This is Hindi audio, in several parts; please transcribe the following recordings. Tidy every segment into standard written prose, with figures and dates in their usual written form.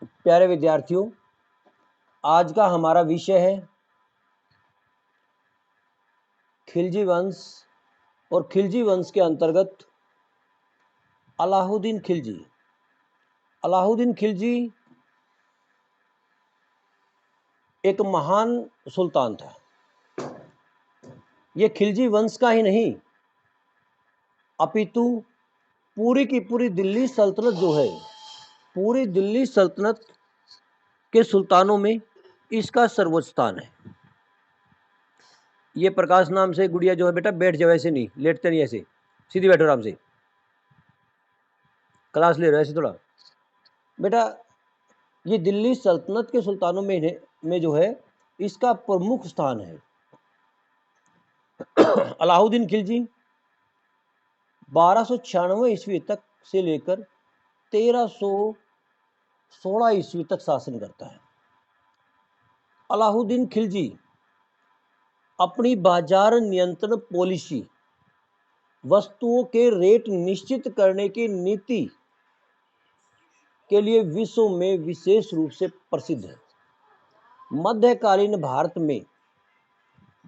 प्यारे विद्यार्थियों, आज का हमारा विषय है खिलजी वंश और खिलजी वंश के अंतर्गत अलाउद्दीन खिलजी। अलाउद्दीन खिलजी एक महान सुल्तान था। ये खिलजी वंश का ही नहीं अपितु पूरी की पूरी दिल्ली सल्तनत जो है, पूरी दिल्ली सल्तनत के सुल्तानों में इसका सर्वोच्च स्थान है। ये प्रकाश नाम से गुड़िया जो है, बेटा बैठ जाओ, ऐसे नहीं लेटते नहीं, ऐसे सीधी बैठो आराम से, क्लास ले रहे हो ऐसे थोड़ा। बेटा ये दिल्ली सल्तनत के सुल्तानों में जो है इसका प्रमुख स्थान है। अलाउद्दीन खिलजी 1296 ईस्वी तक से लेकर 1316 ईस्वी तक शासन करता है। अलाउद्दीन खिलजी अपनी बाजार नियंत्रण पॉलिसी, वस्तुओं के रेट निश्चित करने की नीति के लिए विश्व में विशेष रूप से प्रसिद्ध है। मध्यकालीन भारत में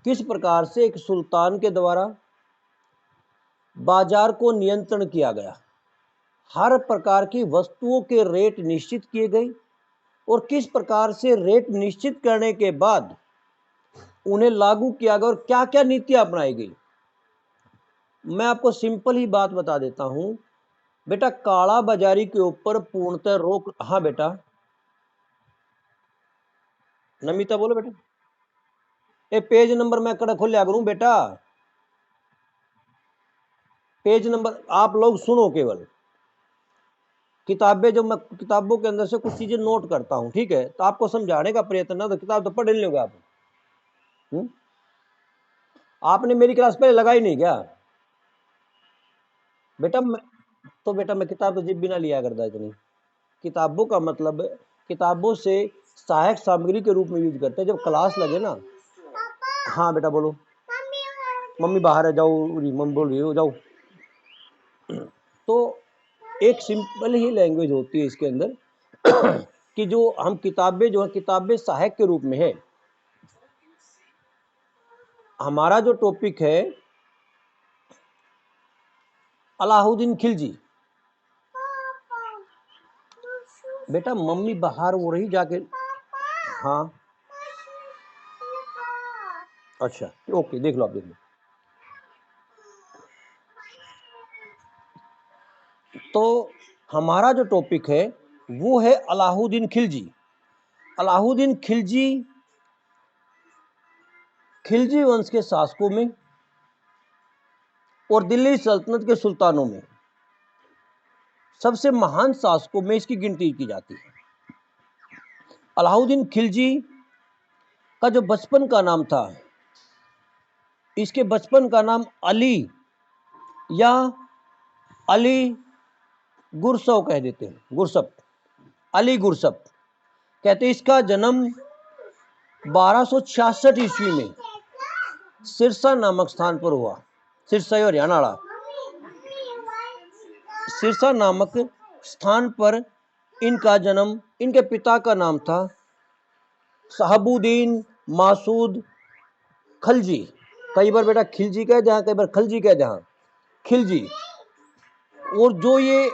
किस प्रकार से एक सुल्तान के द्वारा बाजार को नियंत्रण किया गया, हर प्रकार की वस्तुओं के रेट निश्चित किए गए और किस प्रकार से रेट निश्चित करने के बाद उन्हें लागू किया गया और क्या क्या नीतियां अपनाई गई। मैं आपको सिंपल ही बात बता देता हूं बेटा, काला बाजारी के ऊपर पूर्णतः रोक। हाँ बेटा, नमिता बोलो बेटा। ए पेज नंबर मैं कड़ा खोल लिया करूं बेटा, पेज नंबर आप लोग सुनो, केवल किताबें जो मैं किताबों के अंदर से कुछ चीजें नोट करता हूं, ठीक है, तो आपको समझाने का प्रयत्न ना, तो किताब तो पढ़ लोगे आप। आपने मेरी क्लास पहले लगाई नहीं क्या बेटा? बेटा मैं किताब तो जिब भी ना लिया करता इतनी। किताबों का मतलब किताबों से सहायक सामग्री के रूप में यूज करते हैं जब क्लास लगे ना। हाँ बेटा बोलो। मम्मी बाहर है, जाओ, मम्मी बोल रही हो, जाओ। तो एक सिंपल ही लैंग्वेज होती है इसके अंदर कि जो हम किताबें जो है, किताबें सहायक के रूप में है। हमारा जो टॉपिक है अलाउद्दीन खिलजी। बेटा मम्मी बाहर हो रही जाके। हाँ अच्छा ओके, देख लो, आप देख लो। तो हमारा जो टॉपिक है वो है अलाउद्दीन खिलजी। अलाउद्दीन खिलजी खिलजी वंश के शासकों में और दिल्ली सल्तनत के सुल्तानों में सबसे महान शासकों में इसकी गिनती की जाती है। अलाउद्दीन खिलजी का जो बचपन का नाम था, इसके बचपन का नाम अली या अली गुरसव कह देते हैं, गुरसप, अली गुरसप कहते हैं। इसका जन्म 1266 ईस्वी में सिरसा नामक स्थान पर हुआ। सिरसा हरियाणा, सिरसा नामक स्थान पर इनका जन्म, इनके पिता का नाम था शहाबुद्दीन मासूद खलजी। कई बार बेटा खिलजी कह जहां, कई बार खलजी कह जहां, खिलजी। और जो ये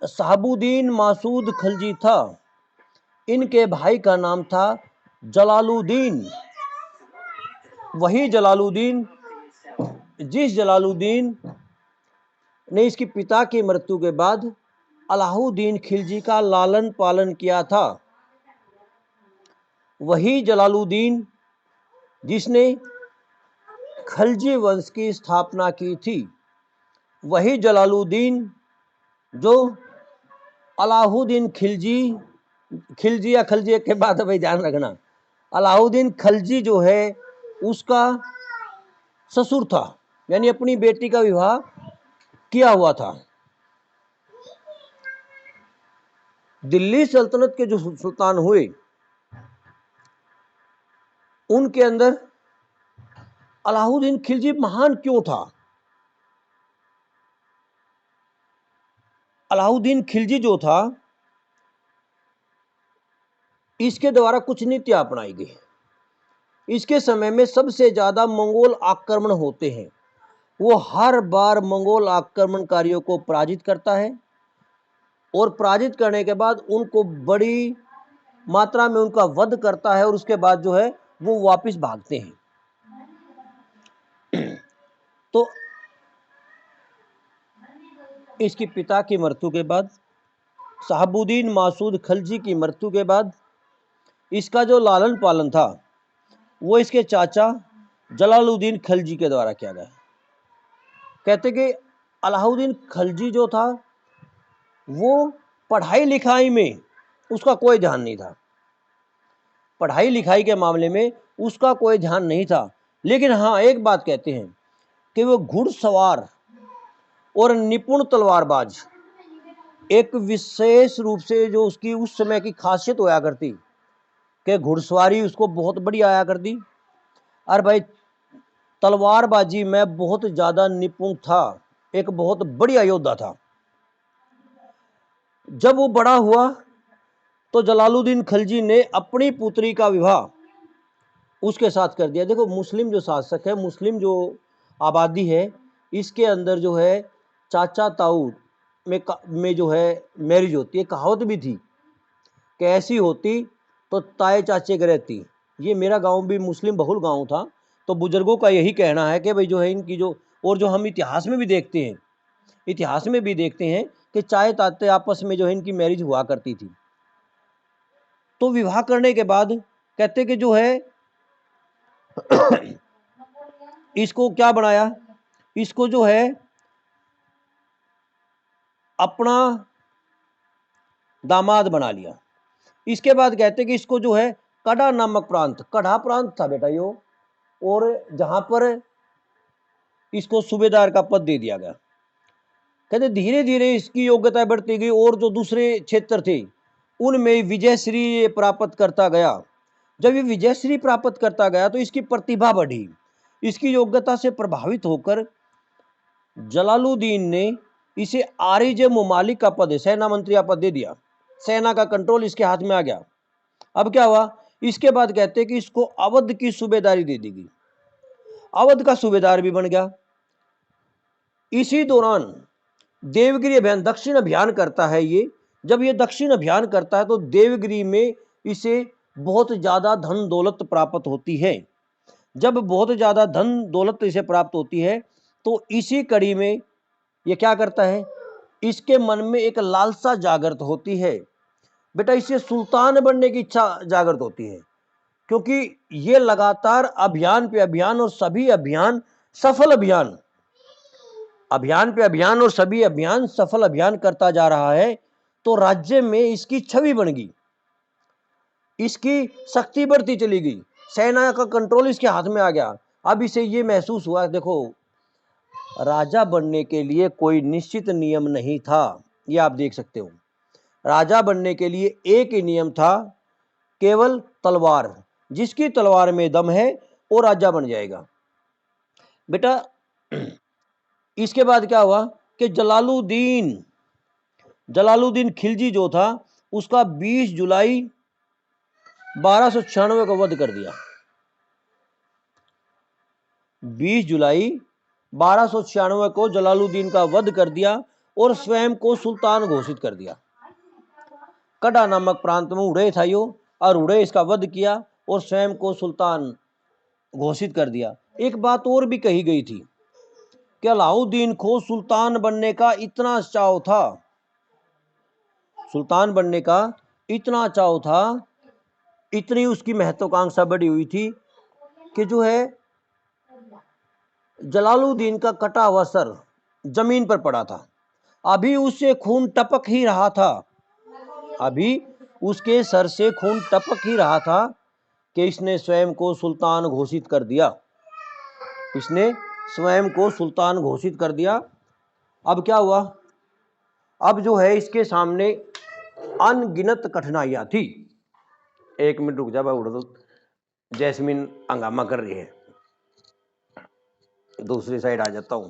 शहाबुद्दीन मासूद खलजी था, इनके भाई का नाम था जलालुद्दीन। वही जलालुद्दीन जिस जलालुद्दीन ने इसके पिता की मृत्यु के बाद अलाउद्दीन खिलजी का लालन पालन किया था, वही जलालुद्दीन जिसने खलजी वंश की स्थापना की थी, वही जलालुद्दीन जो अलाउद्दीन खिलजी, खिलजी या खलजी के बाद भाई ध्यान रखना, अलाउद्दीन खलजी जो है उसका ससुर था, यानी अपनी बेटी का विवाह किया हुआ था। दिल्ली सल्तनत के जो सुल्तान हुए उनके अंदर अलाउद्दीन खिलजी महान क्यों था? अलाउद्दीन खिलजी जो था इसके द्वारा कुछ नीतियां अपनाई गई। इसके समय में सबसे ज्यादा मंगोल आक्रमण होते हैं। वो हर बार मंगोल आक्रमणकारियों को पराजित करता है और पराजित करने के बाद उनको बड़ी मात्रा में उनका वध करता है और उसके बाद जो है वो वापस भागते हैं। तो इसके पिता की मृत्यु के बाद, शहाबुद्दीन मासूद खलजी की मृत्यु के बाद, इसका जो लालन पालन था वो इसके चाचा जलालुद्दीन खलजी के द्वारा किया गया। कहते कि अलाउद्दीन खलजी जो था वो पढ़ाई लिखाई में उसका कोई ध्यान नहीं था, पढ़ाई लिखाई के मामले में उसका कोई ध्यान नहीं था। लेकिन हाँ, एक बात कहते हैं कि वो घुड़सवार और निपुण तलवारबाज, एक विशेष रूप से जो उसकी उस समय की खासियत होया करती कि घुड़सवारी उसको बहुत बड़ी आया करती। और भाई तलवारबाजी में बहुत ज़्यादा निपुण था, एक बहुत बढ़िया योद्धा था। जब वो बड़ा हुआ तो जलालुद्दीन खलजी ने अपनी पुत्री का विवाह उसके साथ कर दिया। देखो, मुस्लिम जो शासक है, मुस्लिम जो आबादी है, इसके अंदर जो है चाचा ताऊ में जो है मैरिज होती है। कहावत भी थी कि ऐसी होती तो ताए चाचे के रहती। ये मेरा गांव भी मुस्लिम बहुल गांव था, तो बुजुर्गों का यही कहना है कि भाई जो है इनकी जो, और जो हम इतिहास में भी देखते हैं, इतिहास में भी देखते हैं कि चाहे ताते आपस में जो है इनकी मैरिज हुआ करती थी। तो विवाह करने के बाद कहते कि जो है इसको क्या बनाया, इसको जो है अपना दामाद बना लिया। इसके बाद कहते कि इसको जो है कड़ा नामक प्रांत, कड़ा प्रांत था बेटा यो, और जहां पर इसको सूबेदार का पद दे दिया गया। कहते धीरे धीरे इसकी योग्यता बढ़ती गई और जो दूसरे क्षेत्र थे उनमें विजयश्री प्राप्त करता गया। जब ये विजयश्री प्राप्त करता गया तो इसकी प्रतिभा बढ़ी। इसकी योग्यता से प्रभावित होकर जलालुद्दीन ने इसे आरिज मुमालिक का पद, सेना मंत्री का पद दे दिया। सेना का कंट्रोल इसके हाथ में आ गया। अब क्या हुआ, इसके बाद कहते हैं कि इसको अवध की सूबेदारी दे दी गई। अवध का सूबेदार भी बन गया। इसी दौरान देवगिरी अभियान, दक्षिण अभियान करता है ये। जब ये दक्षिण अभियान करता है तो देवगिरी में इसे बहुत ज्यादा धन दौलत प्राप्त होती है। जब बहुत ज्यादा धन दौलत इसे प्राप्त होती है तो इसी कड़ी में ये क्या करता है, इसके मन में एक लालसा जागृत होती है। बेटा इसे सुल्तान बनने की इच्छा जागृत होती है, क्योंकि ये लगातार अभियान पे अभियान और सभी अभियान सफल अभियान, अभियान पे अभियान और सभी अभियान सफल अभियान करता जा रहा है। तो राज्य में इसकी छवि बन गई, इसकी शक्ति बढ़ती चली गई, सेना का कंट्रोल इसके हाथ में आ गया। अब इसे ये महसूस हुआ, देखो राजा बनने के लिए कोई निश्चित नियम नहीं था, ये आप देख सकते हो। राजा बनने के लिए एक ही नियम था, केवल तलवार। जिसकी तलवार में दम है वो राजा बन जाएगा। बेटा इसके बाद क्या हुआ कि जलालुद्दीन खिलजी जो था उसका 20 जुलाई 1296 को वध कर दिया। 20 जुलाई 1296 को जलालुद्दीन का वध कर दिया और स्वयं को सुल्तान घोषित कर दिया। कड़ा नामक प्रांत में उड़े था यो, और उड़े इसका वध किया और स्वयं को सुल्तान घोषित कर दिया। एक बात और भी कही गई थी कि अलाउद्दीन को सुल्तान बनने का इतना चाव था, सुल्तान बनने का इतना चाव था, इतनी उसकी महत्वाकांक्षा बढ़ी हुई थी कि जो है जलालुद्दीन का कटा हुआ सर जमीन पर पड़ा था। अभी उससे खून टपक ही रहा था, अभी उसके सर से खून टपक ही रहा था कि इसने स्वयं को सुल्तान घोषित कर दिया। इसने स्वयं को सुल्तान घोषित कर दिया। अब क्या हुआ, अब जो है इसके सामने अनगिनत कठिनाइयां थी। एक मिनट रुक जा भाई, उड़ दो, जैस्मिन हंगामा कर रही है, दूसरी साइड आ जाता हूं।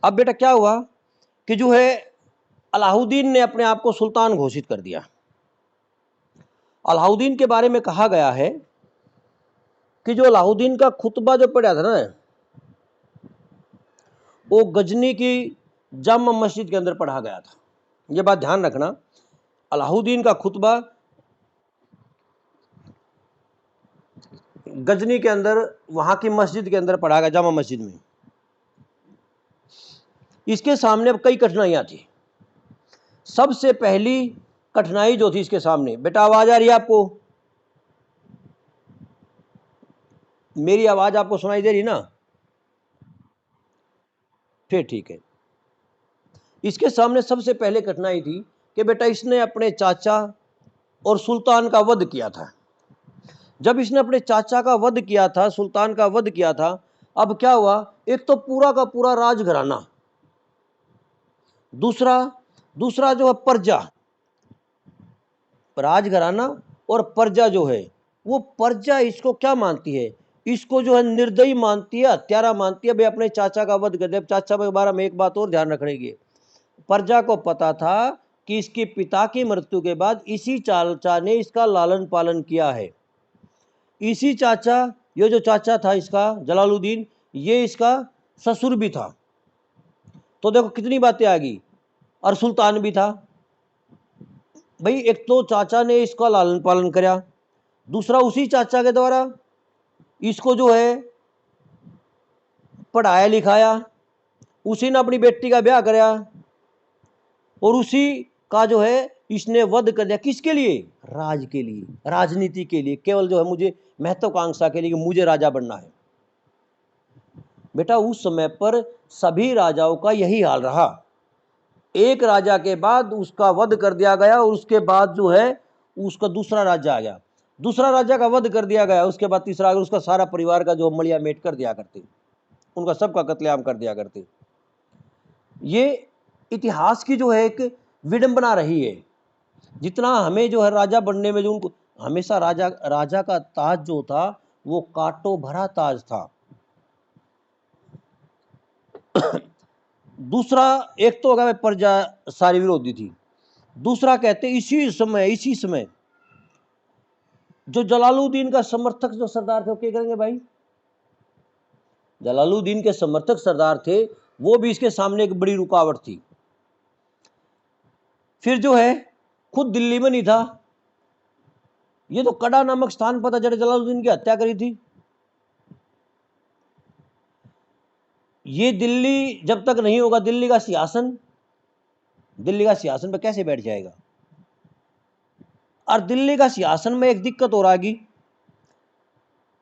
अब बेटा क्या हुआ कि जो है अलाउद्दीन ने अपने आप को सुल्तान घोषित कर दिया। अलाउद्दीन के बारे में कहा गया है कि जो अलाउद्दीन का खुतबा जो पढ़ा था ना, वो गजनी की जामा मस्जिद के अंदर पढ़ा गया था। ये बात ध्यान रखना, अलाउद्दीन का खुतबा गजनी के अंदर, वहां की मस्जिद के अंदर पढ़ा गया, जामा मस्जिद में। इसके सामने अब कई कठिनाइयां थी। सबसे पहली कठिनाई जो थी इसके सामने, बेटा आवाज आ रही है आपको? मेरी आवाज आपको सुनाई दे रही ना? फिर ठीक है। इसके सामने सबसे पहले कठिनाई थी कि बेटा इसने अपने चाचा और सुल्तान का वध किया था। जब इसने अपने चाचा का वध किया था, सुल्तान का वध किया था, अब क्या हुआ, एक तो पूरा का पूरा राजघराना, दूसरा जो है प्रजा, राजघराना और प्रजा जो है, वो प्रजा इसको क्या मानती है, इसको जो है निर्दयी मानती है, हत्यारा मानती है। भाई अपने चाचा का वध कर दिया। चाचा के बारे में एक बात और ध्यान रखने की, प्रजा को पता था कि इसके पिता की मृत्यु के बाद इसी चाचा ने इसका लालन पालन किया है। इसी चाचा, ये जो चाचा था इसका जलालुद्दीन, ये इसका ससुर भी था। तो देखो कितनी बातें आ गई, और सुल्तान भी था। भाई एक तो चाचा ने इसका लालन पालन कराया, दूसरा उसी चाचा के द्वारा इसको जो है पढ़ाया लिखाया, उसी ने अपनी बेटी का ब्याह कराया, और उसी का जो है इसने वध कर दिया। किसके लिए? राज के लिए, राजनीति के लिए, केवल जो है मुझे महत्वाकांक्षा के लिए कि मुझे राजा बनना है। बेटा उस समय पर सभी राजाओं का यही हाल रहा। एक राजा के बाद उसका वध कर दिया गया, और उसके बाद जो है उसका दूसरा राजा आ गया, दूसरा राजा का वध कर दिया गया, उसके बाद तीसरा आ गया। उसका सारा परिवार का जो मलिया मेट कर दिया करते, उनका सबका कत्लेआम कर दिया करते। ये इतिहास की जो है एक विडंबना रही है। जितना हमें जो है राजा बनने में जो उनको हमेशा राजा का ताज जो था वो कांटों भरा ताज था। दूसरा, एक तो अगर प्रजा सारी विरोधी थी, दूसरा कहते इसी समय जो जलालुद्दीन का समर्थक जो सरदार थे वो क्या करेंगे भाई, जलालुद्दीन के समर्थक सरदार थे, वो भी इसके सामने एक बड़ी रुकावट थी। फिर जो है खुद दिल्ली में नहीं था, ये तो कड़ा नामक स्थान पर था जहाँ जलालुद्दीन की हत्या करी थी। ये दिल्ली जब तक नहीं होगा, दिल्ली का सिंहासन पर कैसे बैठ जाएगा? और दिल्ली का सिंहासन में एक दिक्कत हो रहा है,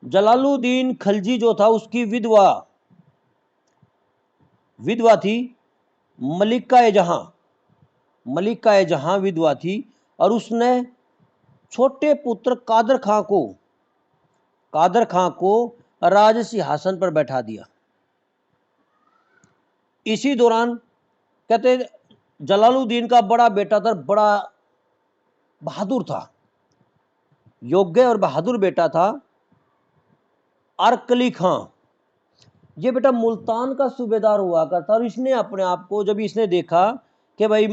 जलालुद्दीन खिलजी जो था उसकी विधवा थी मलिका जहां विधवा थी, और उसने छोटे पुत्र कादर खां को राज सिंहासन पर बैठा दिया। इसी दौरान कहते जलालुद्दीन का बड़ा बेटा था, बड़ा बहादुर था, योग्य और बहादुर बेटा था, अरकली खां। ये बेटा मुल्तान का सूबेदार हुआ करता, और इसने अपने आप को, जब इसने देखा कि भाई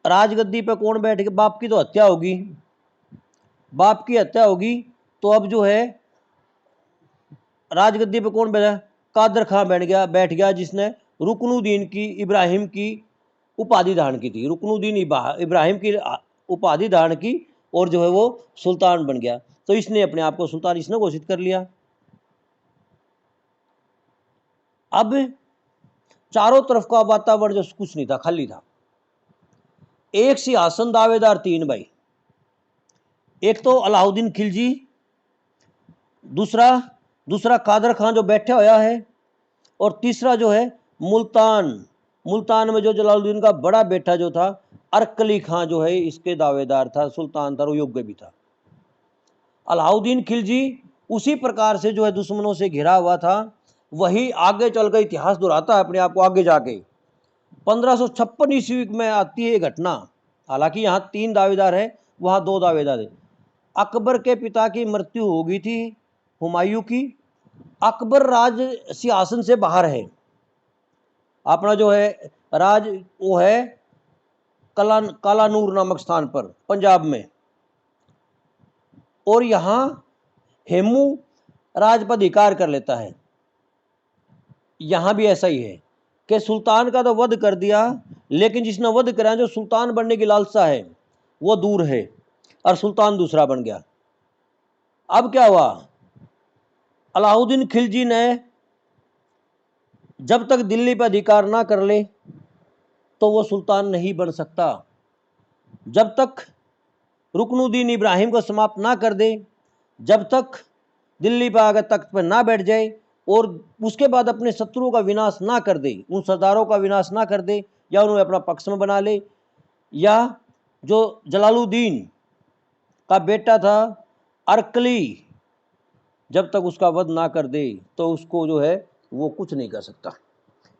राजगद्दी पे कौन बैठ के, बाप की हत्या होगी, तो अब जो है राजगद्दी पे कौन बैठा? कादर खां बैठ गया, जिसने रुकनुद्दीन की इब्राहिम की उपाधि धारण की थी, रुकनुद्दीन इब्राहिम की उपाधि धारण की, और जो है वो सुल्तान बन गया। तो इसने अपने आप को सुल्तान इसने घोषित कर लिया। अब चारों तरफ का वातावरण जो कुछ नहीं था, खाली था। एक सिंहासन दावेदार तीन भाई, एक तो अलाउद्दीन खिलजी, दूसरा कादर खान जो बैठा हुआ है, और तीसरा जो है मुल्तान में जो जलालुद्दीन का बड़ा बेटा जो था अरकली खां जो है इसके दावेदार था, सुल्तान था, वो योग्य भी था। अलाउद्दीन खिलजी उसी प्रकार से जो है दुश्मनों से घिरा हुआ था। वही आगे चलकर इतिहास दोहराता है अपने आप को आगे जाके। 1556 ईस्वी में आती है घटना। हालांकि यहाँ 3 दावेदार है, वहाँ 2 दावेदार है। अकबर के पिता की मृत्यु हो गई थी, हुमायूं की। अकबर राज सिंहासन से बाहर है, अपना जो है राज वो है कालानूर नामक स्थान पर पंजाब में। और यहां हेमू राज पर अधिकार कर लेता है। यहां भी ऐसा ही है कि सुल्तान का तो वध कर दिया, लेकिन जिसने वध करा, जो सुल्तान बनने की लालसा है वो दूर है और सुल्तान दूसरा बन गया। अब क्या हुआ, अलाउद्दीन खिलजी ने जब तक दिल्ली पर अधिकार ना कर ले तो वो सुल्तान नहीं बन सकता। जब तक रुकनुद्दीन इब्राहिम को समाप्त ना कर दे, जब तक दिल्ली पर आकर तख्त पर ना बैठ जाए और उसके बाद अपने शत्रुओं का विनाश ना कर दे, उन सरदारों का विनाश ना कर दे या उन्हें अपना पक्ष में बना ले, या जो जलालुद्दीन का बेटा था अरकली, जब तक उसका वध ना कर दे तो उसको जो है वो कुछ नहीं कर सकता।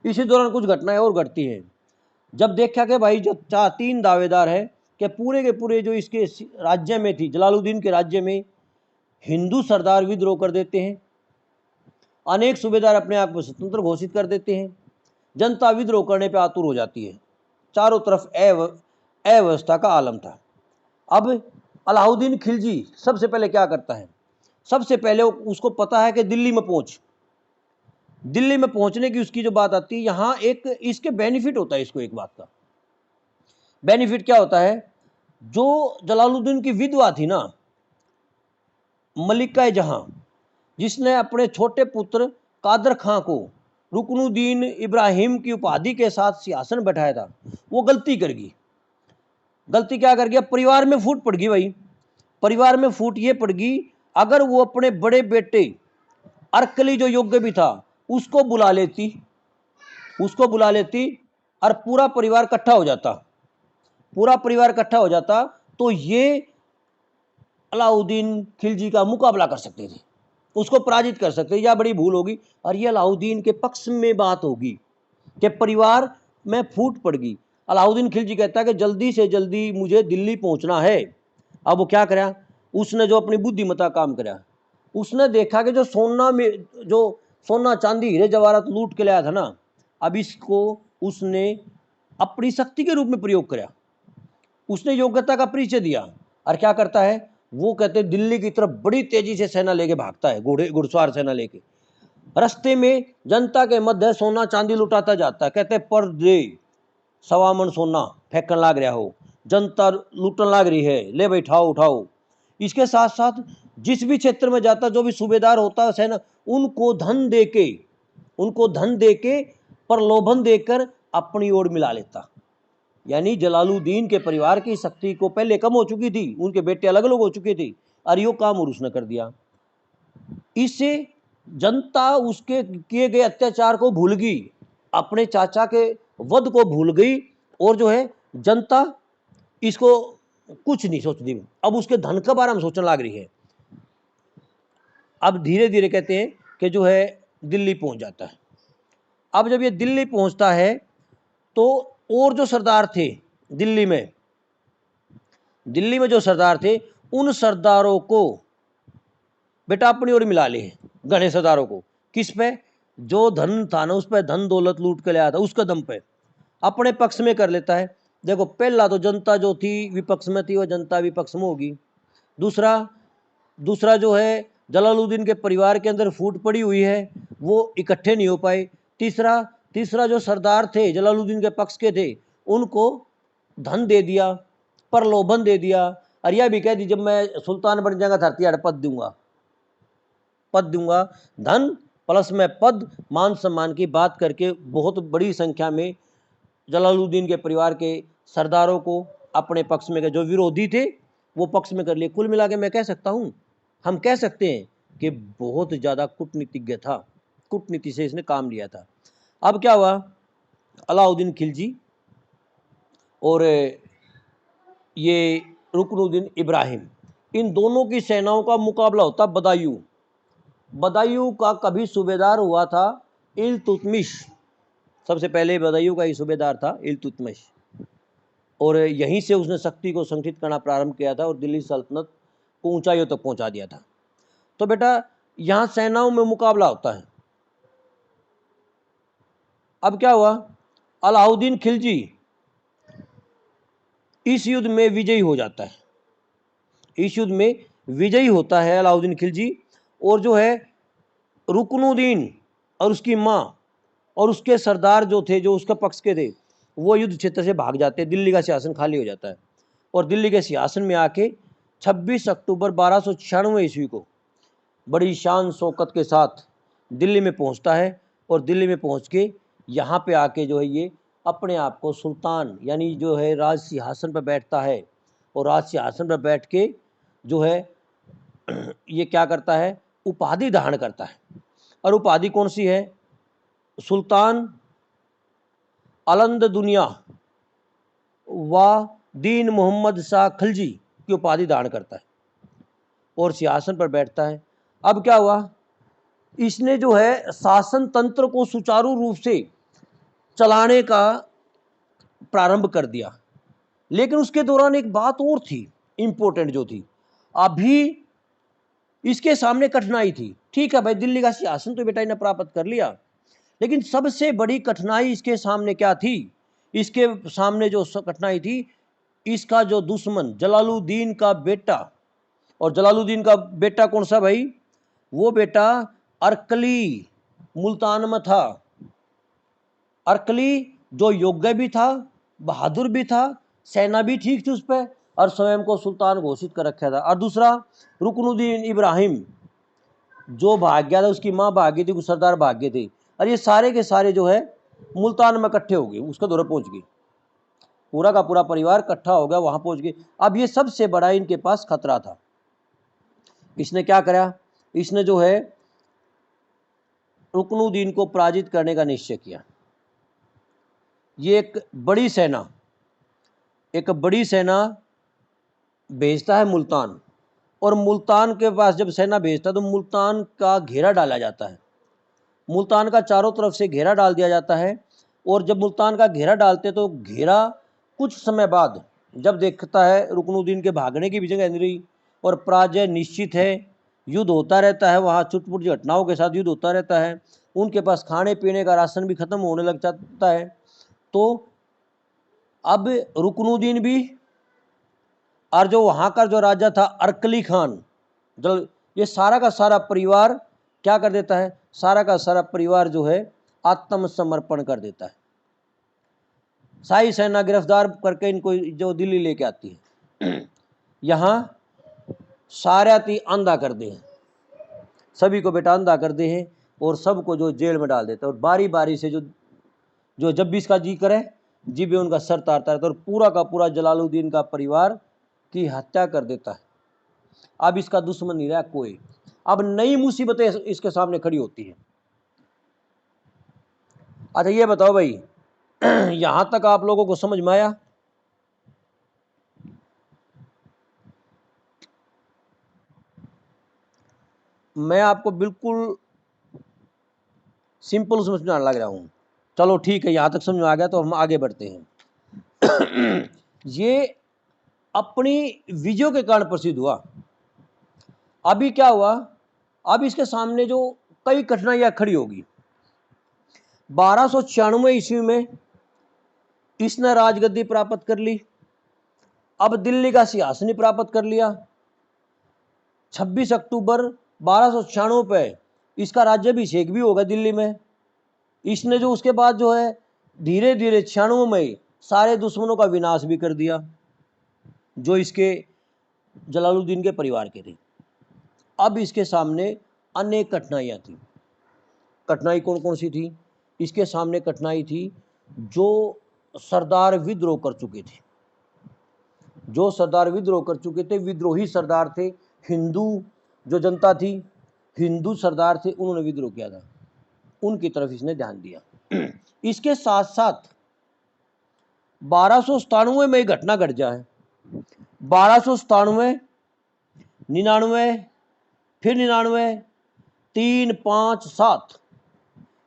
इसी दौरान कुछ घटनाएं और घटती हैं। जब देखा कि भाई जो 3 दावेदार है कि पूरे के पूरे जो इसके राज्य में थी, जलालुद्दीन के राज्य में हिंदू सरदार विद्रोह कर देते हैं, अनेक सूबेदार अपने आप को स्वतंत्र घोषित कर देते हैं, जनता विद्रोह करने पर आतुर हो जाती है, चारों तरफ अव्यवस्था का आलम था। अब अलाउद्दीन खिलजी सबसे पहले क्या करता है, सबसे पहले उसको पता है कि दिल्ली में पहुंचने की उसकी जो बात आती है, यहां एक इसके बेनिफिट होता है। इसको एक बात का बेनिफिट क्या होता है, जो जलालुद्दीन की विधवा थी ना, मलिका जहां, जिसने अपने छोटे पुत्र कादर खां को रुकनुद्दीन इब्राहिम की उपाधि के साथ सिंहासन बैठाया था, वो गलती कर गई। गलती क्या कर गया, परिवार में फूट पड़ गई भाई। परिवार में फूट ये पड़ गई, अगर वो अपने बड़े बेटे अरकली जो योग्य भी था उसको बुला लेती और पूरा परिवार इकट्ठा हो जाता तो ये अलाउद्दीन खिलजी का मुकाबला कर सकते थे, उसको पराजित कर सकते थे। या बड़ी भूल होगी और ये अलाउद्दीन के पक्ष में बात होगी कि परिवार में फूट पड़ गई। अलाउद्दीन खिलजी कहता है कि जल्दी से जल्दी मुझे दिल्ली पहुंचना है। अब वो क्या करा, उसने जो अपनी बुद्धिमत्ता काम करा, उसने देखा कि जो सोना चांदी हीरे जवाहरात लूट के लाया था ना, अब इसको उसने अपनी शक्ति के रूप में प्रयोग करा। उसने योग्यता का परिचय दिया और क्या करता है, वो कहते दिल्ली की तरफ बड़ी तेजी से सेना लेके भागता है, घुड़सवार सेना लेके। रास्ते में जनता के मध्य सोना चांदी लुटाता जाता है। कहते पर दे 1.25 मन सोना फेंकन लाग रहा हो, जनता लूटन लाग रही है, ले भाई उठाओ। इसके साथ साथ जिस भी क्षेत्र में जाता, जो भी सूबेदार होता सेना, उनको धन देके प्रलोभन देकर अपनी ओर मिला लेता। यानी जलालुद्दीन के परिवार की शक्ति को पहले कम हो चुकी थी, उनके बेटे अलग अलग हो चुके थे और यो काम और उसने कर दिया। इससे जनता उसके किए गए अत्याचार को भूल गई, अपने चाचा के वध को भूल गई और जो है जनता इसको कुछ नहीं सोचती। अब उसके धन के बारे में सोचने लग रही है। अब धीरे धीरे कहते हैं कि जो है दिल्ली पहुंच जाता है। अब जब ये दिल्ली पहुंचता है तो और जो सरदार थे दिल्ली में जो सरदार थे, उन सरदारों को बेटा अपनी ओर मिला ले, घने सरदारों को। किस पे, जो धन था ना उस पर, धन दौलत लूट के लाया था उसका दम पे अपने पक्ष में कर लेता है। देखो पहला तो जनता जो थी विपक्ष में थी, वो जनता विपक्ष में होगी। दूसरा जो है जलालुद्दीन के परिवार के अंदर फूट पड़ी हुई है, वो इकट्ठे नहीं हो पाए। तीसरा जो सरदार थे जलालुद्दीन के पक्ष के थे, उनको धन दे दिया, प्रलोभन दे दिया और यह भी कह दी जब मैं सुल्तान बन जाऊंगा धरती आड़ पद दूंगा। धन प्लस में पद, मान सम्मान की बात करके बहुत बड़ी संख्या में जलालुद्दीन के परिवार के सरदारों को अपने पक्ष में, जो विरोधी थे वो पक्ष में कर लिए। कुल मिला के मैं कह सकता हूँ, हम कह सकते हैं कि बहुत ज़्यादा कूटनीतिज्ञ था, कूटनीति से इसने काम लिया था। अब क्या हुआ, अलाउद्दीन खिलजी और ये रुकनुद्दीन इब्राहिम, इन दोनों की सेनाओं का मुकाबला होता बदायूं का कभी सूबेदार हुआ था इल्तुतमिश। सबसे पहले बदायूं का ही सूबेदार था इल्तुतमिश, और यहीं से उसने शक्ति को संगठित करना प्रारंभ किया था और दिल्ली सल्तनत को ऊंचाइयों तक पहुंचा दिया था। तो बेटा यहाँ सेनाओं में मुकाबला होता है। अब क्या हुआ, अलाउद्दीन खिलजी इस युद्ध में विजयी हो जाता है। इस युद्ध में विजयी होता है अलाउद्दीन खिलजी, और जो है रुकनुद्दीन और उसकी माँ और उसके सरदार जो थे, जो उसके पक्ष के थे, वो युद्ध क्षेत्र से भाग जाते हैं। दिल्ली का सिंहासन खाली हो जाता है और दिल्ली के सिंहासन में आके 26 अक्टूबर 1296 ईस्वी को बड़ी शान शौकत के साथ दिल्ली में पहुंचता है, और दिल्ली में पहुंच के यहाँ पे आके जो है ये अपने आप को सुल्तान यानी जो है राज सिंहासन पर बैठता है, और राज सिंहासन पर बैठ के जो है ये क्या करता है, उपाधि धारण करता है। और उपाधि कौन सी है? सुल्तान अलंद दुनिया व दीन मोहम्मद शाह खिलजी की उपाधि धारण करता है और सिंहासन पर बैठता है। अब क्या हुआ, इसने जो है शासन तंत्र को सुचारू रूप से चलाने का प्रारंभ कर दिया। लेकिन उसके दौरान एक बात और थी इंपॉर्टेंट, जो थी अभी इसके सामने कठिनाई थी। ठीक है भाई, दिल्ली का सिंहासन तो बेटा ने प्राप्त कर लिया, लेकिन सबसे बड़ी कठिनाई इसके सामने क्या थी? इसके सामने जो कठिनाई थी, इसका जो दुश्मन जलालुद्दीन का बेटा, और जलालुद्दीन का बेटा कौन सा भाई? वो बेटा अरकली मुल्तान में था। अरकली जो योग्य भी था, बहादुर भी था, सेना भी ठीक थी उस पर, और स्वयं को सुल्तान घोषित कर रखा था। और दूसरा रुकनुद्दीन इब्राहिम जो भाग गया था, उसकी माँ भाग गई थी, सरदार भाग गए थे, और ये सारे के सारे जो है मुल्तान में इकट्ठे हो गए, उसके दौरे पहुंच गए, पूरा का पूरा परिवार इकट्ठा हो गया, वहां पहुंच गए। अब ये सबसे बड़ा इनके पास खतरा था। इसने क्या करा? इसने जो है रुकनुद्दीन को पराजित करने का निश्चय किया। ये एक बड़ी सेना भेजता है मुल्तान, और मुल्तान के पास जब सेना भेजता है तो मुल्तान का घेरा डाला जाता है। मुल्तान का चारों तरफ से घेरा डाल दिया जाता है, और जब मुल्तान का घेरा डालते तो घेरा कुछ समय बाद जब देखता है रुकनुद्दीन के भागने की भी जगह नहीं रही और पराजय निश्चित है, युद्ध होता रहता है, वहाँ छुटपुट घटनाओं के साथ युद्ध होता रहता है, उनके पास खाने पीने का राशन भी खत्म होने लग जाता है, तो अब रुकनुद्दीन भी और जो वहाँ का जो राजा था अरकली खान, जो ये सारा का सारा परिवार क्या कर देता है? सारा का सारा परिवार जो है आत्मसमर्पण कर देता है। शाही सेना गिरफ्तार करके इनको जो दिल्ली लेके आती है, यहाँ सारा ती अंधा कर दे हैं, सभी को बेटा अंधा कर दे हैं, और सबको जो जेल में डाल देते हैं, और बारी बारी से जो जब भी इसका जी करे जी भी उनका सर तारता रहता है, और पूरा का पूरा जलालुद्दीन का परिवार की हत्या कर देता है। अब इसका दुश्मन नहीं रहा कोई। अब नई मुसीबतें इसके सामने खड़ी होती है। अच्छा ये बताओ भाई, यहां तक आप लोगों को समझ में आया? मैं आपको बिल्कुल सिंपल समझाने लग रहा हूं। चलो ठीक है, यहां तक समझ में आ गया तो हम आगे बढ़ते हैं। ये अपनी विजयों के कारण प्रसिद्ध हुआ। अभी क्या हुआ? अब इसके सामने जो कई कठिनाइयां खड़ी होगी। 1296 ईस्वी में इसने राजगद्दी प्राप्त कर ली। अब दिल्ली का सिंहासन प्राप्त कर लिया। 26 अक्टूबर 1296 पे इसका राज्याभिषेक भी होगा दिल्ली में। इसने जो उसके बाद जो है धीरे धीरे 96 में सारे दुश्मनों का विनाश भी कर दिया जो इसके जलालुद्दीन के परिवार के थे। अब इसके सामने अनेक कठिनाइयां थी। कठिनाई कौन कौन सी थी? इसके सामने कठिनाई थी जो सरदार विद्रोह कर चुके थे। जो सरदार विद्रोह कर चुके थे, विद्रोही सरदार थे, हिंदू जो जनता थी, हिंदू सरदार थे, उन्होंने विद्रोह किया था, उनकी तरफ इसने ध्यान दिया। इसके साथ साथ 1297 में एक घटना घट जाए, 1297, 99, फिर 99, 3, 5, 7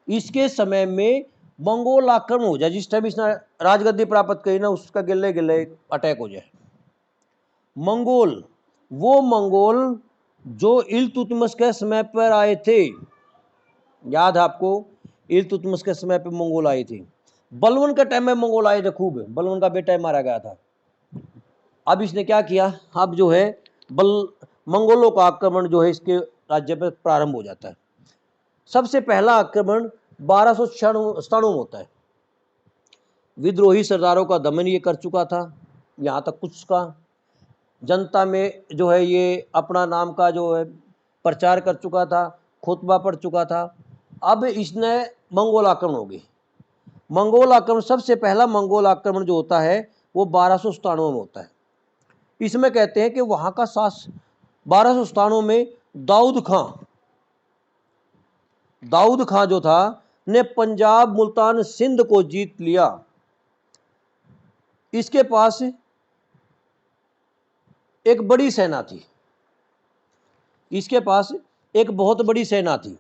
इसके समय में मंगोल आक्रमण हो जाए। जिस टाइम इसने राजगद्दी प्राप्त करी ना, उसका गिले गिले अटैक हो जाए। मंगोल, वो मंगोल जो इल्तुतमिश के समय पर आए थे, याद है आपको? इल्तुतमिश के समय पर मंगोल आए थे। बलवन के टाइम में मंगोल आए थे खूब, बलवन का बेटा मारा गया था। अब इसने क्या किया, अब जो है मंगोलों का आक्रमण जो है इसके राज्य पर प्रारंभ हो जाता है। सबसे पहला आक्रमण 1297 में होता है। विद्रोही सरदारों का दमन ये कर चुका था, यहाँ तक कुछ का जनता में जो है ये अपना नाम का जो है प्रचार कर चुका था, खुतबा पढ़ चुका था। अब इसने मंगोल आक्रमण हो गई। मंगोल आक्रमण, सबसे पहला मंगोल आक्रमण जो होता है वो 1297 में होता है। इसमें कहते हैं कि वहाँ का 1297 में दाऊद खां जो था ने पंजाब, मुल्तान, सिंध को जीत लिया। इसके पास एक बड़ी सेना थी, इसके पास एक बहुत बड़ी सेना थी।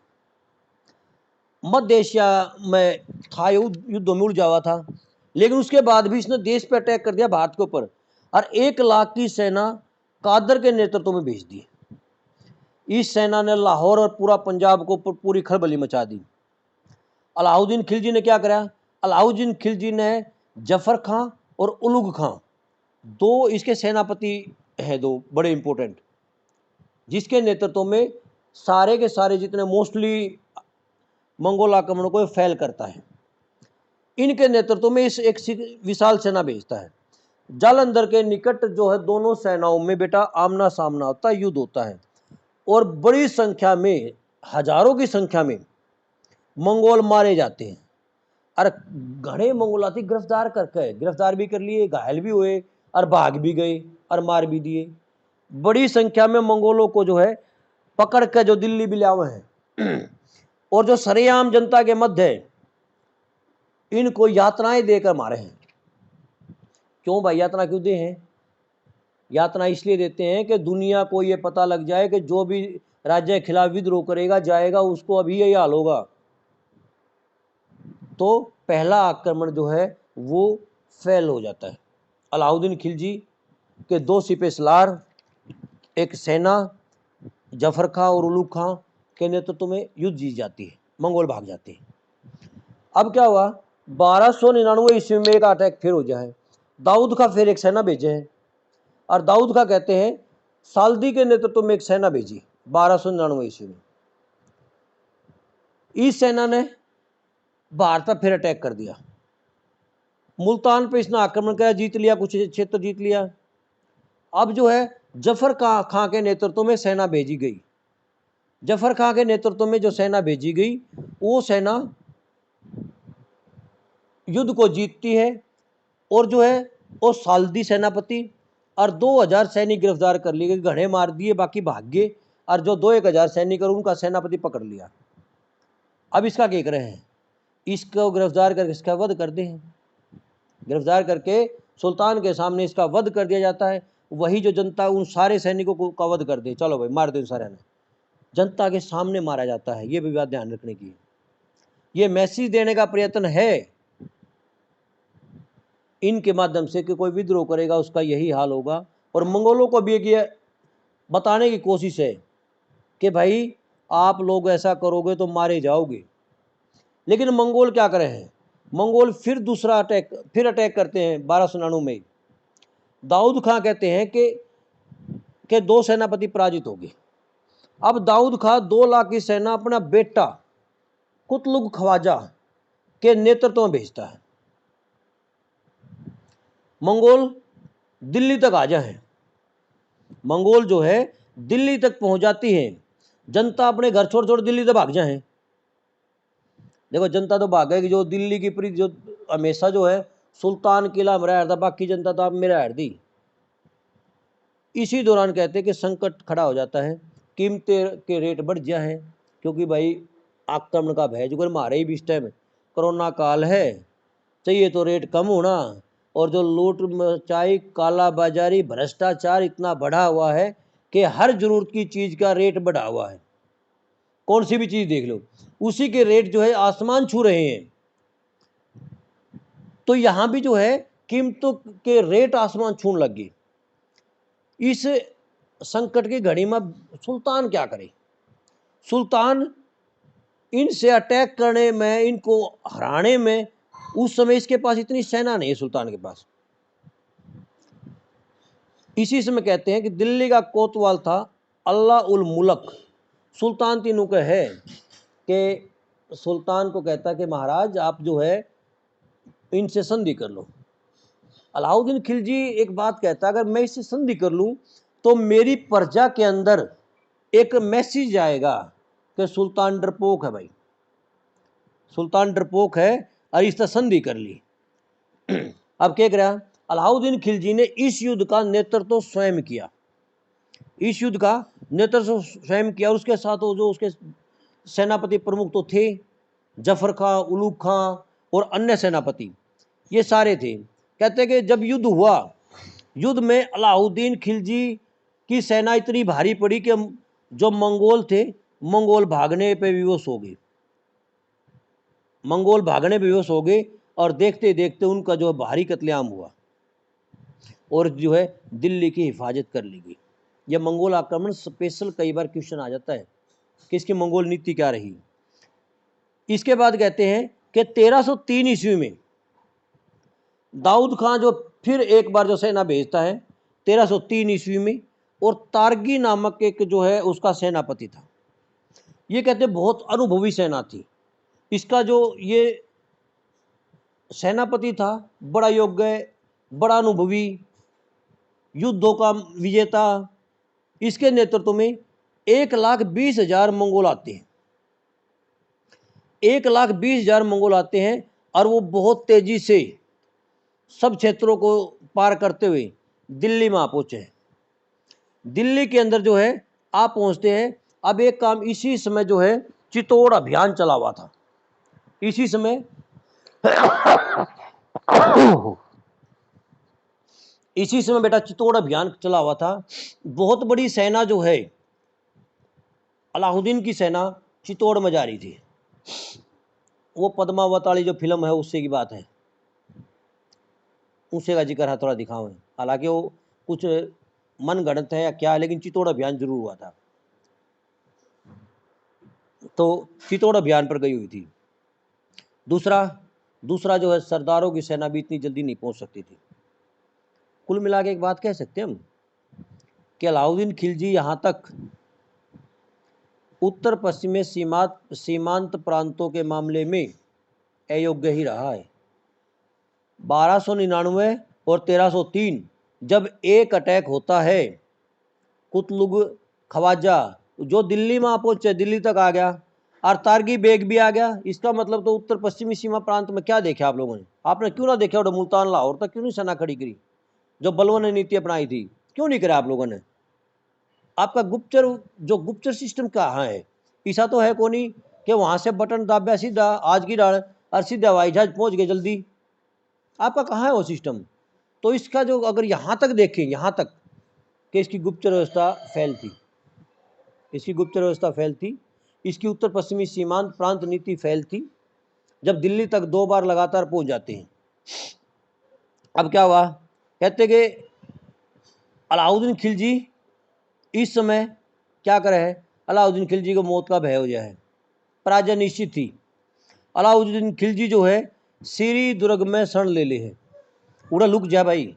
मध्य एशिया में था, युद्धों में उलझा हुआ था, लेकिन उसके बाद भी इसने देश पे अटैक कर दिया भारत के ऊपर, और 1 लाख की सेना कादर के नेतृत्व में भेज दी। इस सेना ने लाहौर और पूरा पंजाब को पूरी खलबली मचा दी। अलाउद्दीन खिलजी ने क्या करा, अलाउद्दीन खिलजी ने जफर खां और उलुग खां, दो इसके सेनापति हैं, दो बड़े इंपॉर्टेंट, जिसके नेतृत्व में सारे के सारे जितने मोस्टली मंगोल आक्रमण को फैल करता है, इनके नेतृत्व में इस एक विशाल सेना भेजता है। जालंधर के निकट जो है दोनों सेनाओं में बेटा आमना सामना होता है, युद्ध होता है, और बड़ी संख्या में, हजारों की संख्या में मंगोल मारे जाते हैं। और घने मंगोलाती गिरफ्तार भी कर लिए, घायल भी हुए और भाग भी गए और मार भी दिए। बड़ी संख्या में मंगोलों को जो है पकड़ कर जो दिल्ली भी लाए हैं, और जो सरेआम जनता के मध्य है इनको यातनाएं देकर मारे हैं। क्यों भाई यातना क्यों दे हैं? यातना इसलिए देते हैं कि दुनिया को ये पता लग जाए कि जो भी राज्य के खिलाफ विद्रोह करेगा जाएगा, उसको अभी यही हाल होगा। तो पहला आक्रमण जो है वो फेल हो जाता है। अलाउद्दीन खिलजी के 2 सिपह सलार, एक सेना, जफर खां और उलुग खां के नेतृत्व में युद्ध जीत जाती है, मंगोल भाग जाते हैं। अब क्या हुआ, 1299 ईस्वी में एक अटैक फिर हो जाए। दाऊद खां फिर एक सेना भेजे हैं, और दाऊद खां कहते हैं साल्दी के नेतृत्व में एक सेना भेजी 1299 ईस्वी में। इस सेना ने भारत पर फिर अटैक कर दिया। मुल्तान पे इसने आक्रमण किया, जीत लिया, कुछ क्षेत्र जीत लिया। अब जो है जफर खां के नेतृत्व में सेना भेजी गई। जफर खां के नेतृत्व में जो सेना भेजी गई वो सेना युद्ध को जीतती है, और जो है वो साल्दी सेनापति और 2000 सैनिक गिरफ्तार कर लिए गए, घने मार दिए, बाकी भाग गए, और जो 1000 सैनिक और उनका सेनापति पकड़ लिया। अब इसका क्या कर रहे हैं, इसको गिरफ्तार करके इसका वध कर दे हैं। गिरफ्तार करके सुल्तान के सामने इसका वध कर दिया जाता है। वही जो जनता उन सारे सैनिकों को का वध कर दे, चलो भाई मार दो सारे ने, जनता के सामने मारा जाता है। ये भी बात ध्यान रखने की, ये मैसेज देने का प्रयत्न है इनके माध्यम से कि कोई विद्रोह करेगा उसका यही हाल होगा। और मंगोलों को भी एक ये बताने की कोशिश है कि भाई आप लोग ऐसा करोगे तो मारे जाओगे। लेकिन मंगोल क्या करे हैं, मंगोल फिर दूसरा अटैक करते हैं 1299 में। दाऊद खां कहते हैं कि 2 सेनापति पराजित हो गए। अब दाऊद खां 2 लाख की सेना अपना बेटा कुतलुग ख्वाजा के नेतृत्व में भेजता है। मंगोल दिल्ली तक आ जाए, मंगोल जो है दिल्ली तक पहुंच जाती है। जनता अपने घर छोड़ छोड़ दिल्ली तक भाग जाए। देखो जनता तो भाग गई, जो दिल्ली की प्रीति जो हमेशा जो है सुल्तान किला में रहा था, बाकी जनता तो आप मेरा हर दी। इसी दौरान कहते हैं कि संकट खड़ा हो जाता है, कीमतें के रेट बढ़ जाए, क्योंकि भाई आक्रमण का भय जो मारे ही भी इस टाइम कोरोना काल है, चाहिए तो रेट कम होना, और जो लूट मचाई, काला बाजारी, भ्रष्टाचार इतना बढ़ा हुआ है कि हर जरूरत की चीज का रेट बढ़ा हुआ है। कौन सी भी चीज देख लो उसी के रेट जो है आसमान छू रहे हैं। तो यहां भी जो है कीमतों के रेट आसमान छूने लग गए। इस संकट की घड़ी में सुल्तान क्या करे, सुल्तान इनसे अटैक करने में, इनको हराने में उस समय इसके पास इतनी सेना नहीं है सुल्तान के पास। इसी समय कहते हैं कि दिल्ली का कोतवाल था अल्लाह उल मुल्क, सुल्तान तीनों का है, कि सुल्तान को कहता कि महाराज आप जो है इनसे संधि कर लो। अलाउद्दीन खिलजी एक बात कहता, अगर मैं इससे संधि कर लूं तो मेरी प्रजा के अंदर एक मैसेज आएगा कि सुल्तान डरपोक है, भाई सुल्तान डरपोक है और इससे संधि कर ली। अब क्या करा, अलाउद्दीन खिलजी ने इस युद्ध का नेतृत्व स्वयं किया, इस युद्ध का नेतृत्व स्वयं किया। उसके साथ वो जो उसके सेनापति प्रमुख तो थे, जफर खां, उलूग खां और अन्य सेनापति, ये सारे थे। कहते कि जब युद्ध हुआ, युद्ध में अलाउद्दीन खिलजी की सेना इतनी भारी पड़ी कि जो मंगोल थे, मंगोल भागने पे विवश हो गए, मंगोल भागने पे विवश हो गए और देखते देखते उनका जो भारी कत्लेआम हुआ और जो है दिल्ली की हिफाजत कर ली गई। यह मंगोल आक्रमण स्पेशल कई बार क्वेश्चन आ जाता है कि इसकी मंगोल नीति क्या रही। इसके बाद कहते हैं कि 1303 ईस्वी में दाऊद खां जो फिर एक बार जो सेना भेजता है 1303 ईस्वी में, और तारगी नामक एक जो है उसका सेनापति था। ये कहते बहुत अनुभवी सेना थी। इसका जो ये सेनापति था बड़ा योग्य, बड़ा अनुभवी, युद्धों का विजेता। इसके नेतृत्व में 1,20,000 मंगोल आते हैं, 1,20,000 मंगोल आते हैं और वो बहुत तेजी से सब क्षेत्रों को पार करते हुए दिल्ली में आ पहुंचे हैं। दिल्ली के अंदर जो है आप पहुंचते हैं। अब एक काम इसी समय जो है चित्तौड़ अभियान चला हुआ था, इसी समय इसी समय बेटा चित्तौड़ अभियान चला हुआ था। बहुत बड़ी सेना जो है अलाउद्दीन की सेना चित्तौड़ में जा रही थी। वो पद्मावत वाली जो फिल्म है उससे की बात है, उसे का जिक्र है, थोड़ा दिखाओ है। हालांकि वो कुछ मन गणित है या क्या है, लेकिन चित्तौड़ अभियान जरूर हुआ था। तो चित्तौड़ अभियान पर गई हुई थी। दूसरा जो है सरदारों की सेना भी इतनी जल्दी नहीं पहुंच सकती थी। कुल मिला के एक बात कह सकते हैं हम कि अलाउद्दीन खिलजी यहाँ तक उत्तर पश्चिम में सीमांत प्रांतों के मामले में अयोग्य ही रहा है। 1299 और 1303 जब एक अटैक होता है, कुतलुग खवाजा जो दिल्ली में पहुंचे, दिल्ली तक आ गया और तारगी बेग भी आ गया। इसका मतलब तो उत्तर पश्चिमी सीमा प्रांत में क्या देखा आप लोगों ने? आपने क्यों ना देखा मुल्तान लाहौर तक क्यों नहीं सेना खड़ी करी? जो बलवन ने नीति अपनाई थी क्यों नहीं करा आप लोगों ने? आपका गुप्तचर सिस्टम कहाँ है? ऐसा तो है कोनी कि वहां से बटन दाब्या सीधा आज की डाल और सीधा हवाई जहाज पहुंच गए जल्दी। आपका कहाँ है वो सिस्टम? तो इसका जो अगर यहाँ तक देखें, यहाँ तक कि इसकी गुप्तचर व्यवस्था फेल थी, इसकी गुप्तचर व्यवस्था फेल थी, इसकी उत्तर पश्चिमी सीमांत प्रांत नीति फेल थी। जब दिल्ली तक 2 बार लगातार पहुंच जाते हैं। अब क्या हुआ, कहते कि अलाउद्दीन खिलजी इस समय क्या करे है, अलाउद्दीन खिलजी को मौत का भय हो गया है, पराजय निश्चित थी। अलाउद्दीन खिलजी जो है सीरी दुर्ग में शरण ले ले है, उड़ा लुक जा भाई,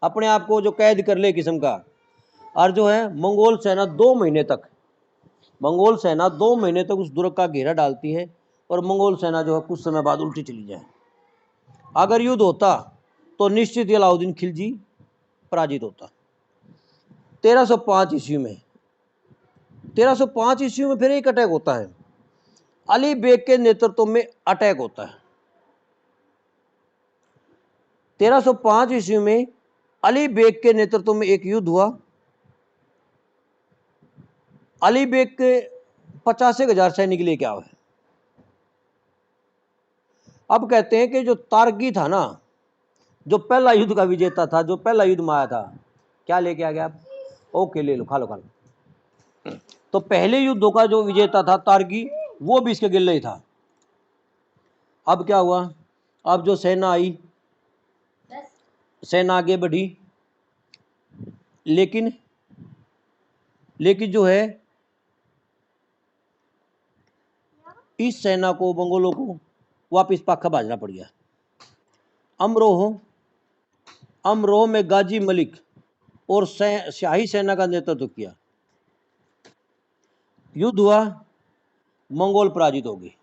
अपने आप को जो कैद कर ले किस्म का। और जो है मंगोल सेना 2 महीने तक, मंगोल सेना 2 महीने तक उस दुर्ग का घेरा डालती है और मंगोल सेना जो है कुछ समय बाद उल्टी चली जाए। अगर युद्ध होता तो निश्चित ही अलाउद्दीन खिलजी पराजित होता। 1305 ईस्वी में 1305 ईस्वी में फिर एक अटैक होता है, अली बेग के नेतृत्व में अटैक होता है। 1305 ईस्वी में अली बेग के नेतृत्व में एक युद्ध हुआ। अली बेग के 85,000 सैनिक लेके आए। अब कहते हैं कि जो तारगी था ना, जो पहला युद्ध का विजेता था, जो पहला युद्ध में आया था, क्या लेके आ गया आप? ओके ले लो, खा लो खा लो। तो पहले युद्धों का जो विजेता था तारगी, वो भी इसके गिल्ले ही था। अब क्या हुआ, अब जो सेना आई, सेना आगे बढ़ी, लेकिन जो है इस सेना को, मंगोलों को वापिस पाखा भाजना पड़ गया। अमरोह अमरोह में गाजी मलिक और शाही सेना का नेतृत्व किया। युद्ध हुआ, मंगोल पराजित हो गए।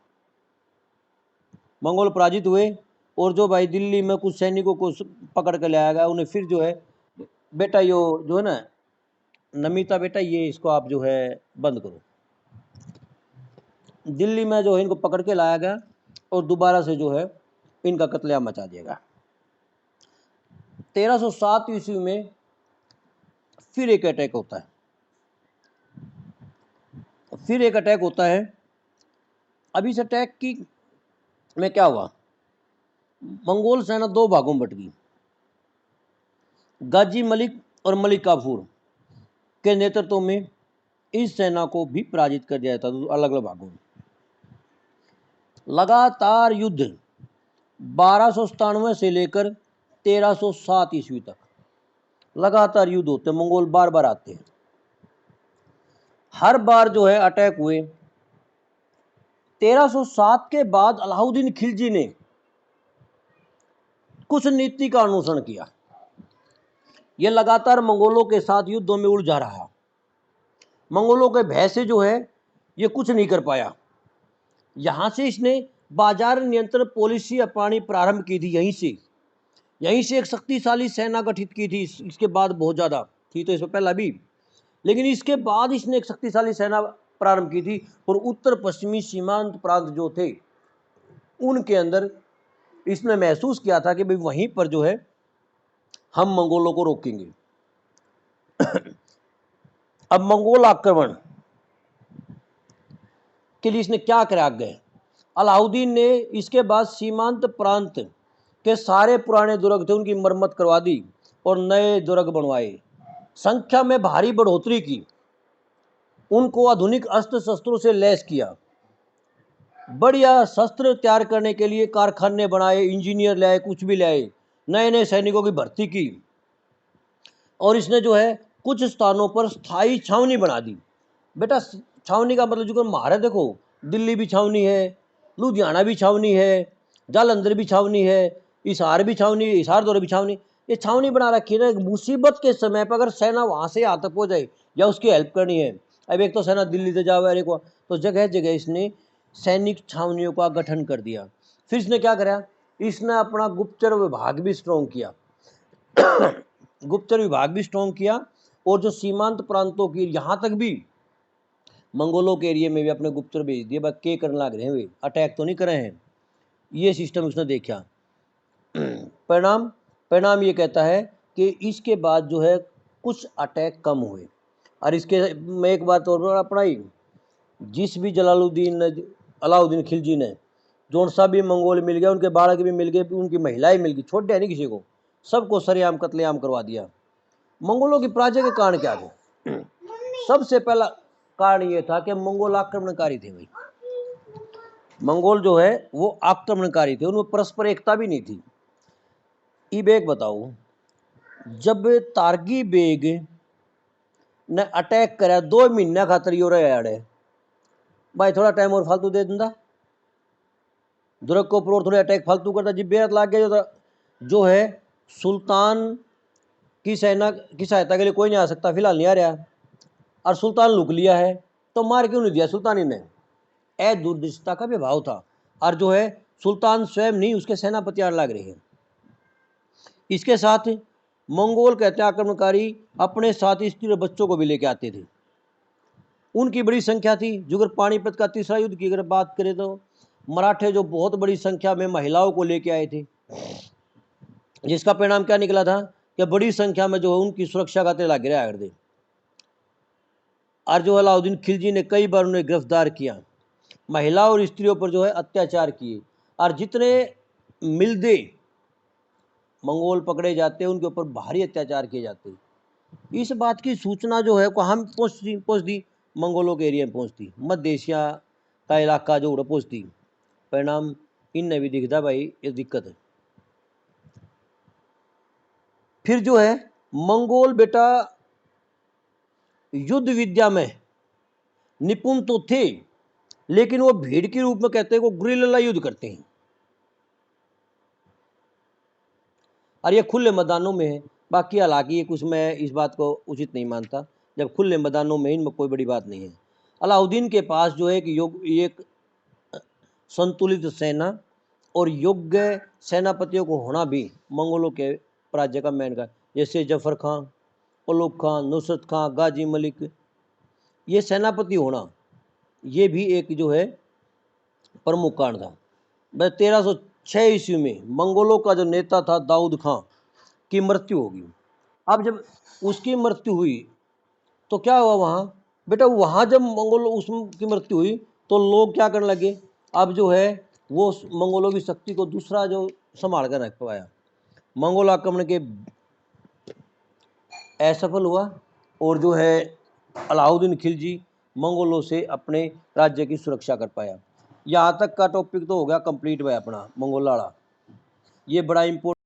मंगोल पराजित हुए और जो भाई दिल्ली में कुछ सैनिकों को पकड़ कर लाया गया, उन्हें फिर जो है बेटा यो जो है ना नमिता, बेटा ये इसको आप जो है बंद करो। दिल्ली में जो है इनको पकड़ के लाया गया और दोबारा से जो है इनका कत्लेआम मचा दिया गया। 1307 ईस्वी में फिर एक अटैक होता है। अब इस अटैक की में क्या हुआ, मंगोल सेना दो भागों में बट गई। गाजी मलिक और मलिक काफूर के नेतृत्व में इस सेना को भी पराजित कर दिया था, अलग अलग भागों में। लगातार युद्ध 1297 से लेकर 1307 ईस्वी तक लगातार युद्ध होते, मंगोल बार बार आते हैं। हर बार जो है अटैक हुए। 1307 के बाद अलाउद्दीन खिलजी ने कुछ नीति का अनुसरण किया। यह लगातार मंगोलों के साथ युद्धों में उलझा रहा। मंगोलों के भय से जो है ये कुछ नहीं कर पाया। यहां से इसने बाजार नियंत्रण पॉलिसी अपनानी प्रारंभ की थी। यहीं से एक शक्तिशाली सेना गठित की थी। इसके बाद बहुत ज़्यादा थी तो इससे पहला भी, लेकिन इसके बाद इसने एक शक्तिशाली सेना प्रारंभ की थी और उत्तर पश्चिमी सीमांत प्रांत जो थे उनके अंदर इसने महसूस किया था कि भाई वहीं पर जो है हम मंगोलों को रोकेंगे। अब मंगोल आक्रमण के लिए इसने क्या करा आगे, अलाउद्दीन ने इसके बाद सीमांत प्रांत के सारे पुराने दुर्ग थे उनकी मरम्मत करवा दी और नए दुर्ग बनवाए। संख्या में भारी बढ़ोतरी की, उनको आधुनिक अस्त्र शस्त्रों से लैस किया, बढ़िया शस्त्र तैयार करने के लिए कारखाने बनाए, इंजीनियर लाए, कुछ भी लाए, नए नए सैनिकों की भर्ती की और इसने जो है कुछ स्थानों पर स्थायी छावनी बना दी। बेटा छावनी का मतलब जो महाराज देखो, दिल्ली भी छावनी है, लुधियाना भी छावनी है, जालंधर भी छावनी है, हिसार भी छावनी, हिसार दौरे भी छावनी, ये छावनी बना रखी है ना। मुसीबत के समय पर अगर सेना वहाँ से यहाँ तक पहुँच जाए या उसकी हेल्प करनी है, अब एक तो सेना दिल्ली से जाओ अरे को, तो जगह जगह इसने सैनिक छावनियों का गठन कर दिया। फिर इसने क्या करा, इसने अपना गुप्तचर विभाग भी स्ट्रॉन्ग किया। गुप्तचर विभाग भी स्ट्रॉन्ग किया और जो सीमांत प्रांतों की यहाँ तक भी मंगोलों के एरिया में भी अपने गुप्तचर भेज दिए, बस के करने लग रहे हैं, वे अटैक तो नहीं कर रहे हैं। ये सिस्टम उसने देखा। परिणाम ये कहता है कि इसके बाद जो है कुछ अटैक कम हुए। और इसके में एक बात और अपनाई, जिस भी अलाउद्दीन खिलजी ने जोन सा भी मंगोल मिल गया, उनके बालक भी मिल गए, उनकी महिलाएं मिल गई, छोड़ दिया नहीं किसी को, सबको सरेआम कत्लेआम करवा दिया। मंगोलों की पराजय के कारण क्या थे? सबसे पहला कारण ये था कि मंगोल आक्रमणकारी थे। भाई मंगोल जो है वो आक्रमणकारी थे, उनमें परस्पर एकता भी नहीं थी। बेग बताओ, जब तारगी बेग ने अटैक करा 2 महीना खातर यो रहा भाई, थोड़ा टाइम और फालतू दे दिंदा, दुर्ग को ऊपर थोड़े अटैक फालतू करता, जब बेहद लाग गया जो है सुल्तान की सेना की सहायता के लिए कोई नहीं आ सकता, फिलहाल नहीं आ रहा, और सुल्तान लुक लिया है तो मार क्यों नहीं दिया सुल्तानी ने? ए दूरदृष्टता का भी भाव था। और जो है सुल्तान स्वयं नहीं, उसके सेनापति आने लग रहे हैं। इसके साथ मंगोल कहते हैं आक्रमणकारी अपने साथ स्त्री और बच्चों को भी लेके आते थे। उनकी बड़ी संख्या थी। जो अगर पानीपत का तीसरा युद्ध की अगर बात करें तो मराठे जो बहुत बड़ी संख्या में महिलाओं को लेके आए थे, जिसका परिणाम क्या निकला था कि बड़ी संख्या में जो है उनकी सुरक्षा का तेला गिरा कर दे। और जो अलाउद्दीन खिलजी ने कई बार उन्हें गिरफ्तार किया, महिला और स्त्रियों पर जो है अत्याचार किए, और जितने मिलदे मंगोल पकड़े जाते उनके ऊपर भारी अत्याचार किए जाते। इस बात की सूचना जो है कहाँ पहुँचती, मंगोलों के एरिया में पहुँचती, मध्य एशिया का इलाका जो पहुँचती। परिणाम इनने भी दिखता भाई ये दिक्कत है। फिर जो है मंगोल बेटा युद्ध विद्या में निपुण तो थे, लेकिन वो भीड़ के रूप में कहते हैं, वो गुरिल्ला युद्ध करते हैं। और ये खुले मैदानों में है। बाकी हालांकि ये कुछ मैं इस बात को उचित नहीं मानता, जब खुले मैदानों में इनमें कोई बड़ी बात नहीं है। अलाउद्दीन के पास जो है कि एक संतुलित सेना और योग्य सेनापतियों को होना भी मंगोलों के पराजय का मेन कारण, जैसे जफर खां, उलुग खां, नुसरत खां, गाजी मलिक, ये सेनापति होना ये भी एक जो है प्रमुख कारण था। बस 1306 ईस्वी में मंगोलों का जो नेता था दाऊद खां की मृत्यु होगी। अब जब उसकी मृत्यु हुई तो क्या हुआ वहाँ बेटा, वहाँ जब मंगोलों उसकी मृत्यु हुई तो लोग क्या करने लगे, अब जो है वो मंगोलों की शक्ति को दूसरा जो संभाल कर रख पाया। मंगोल आक्रमण के असफल हुआ और जो है अलाउद्दीन खिलजी मंगोलों से अपने राज्य की सुरक्षा कर पाया। यहाँ तक का टॉपिक तो हो गया कंप्लीट भाई अपना मंगोल वाला, ये बड़ा इम्पोर्टेंट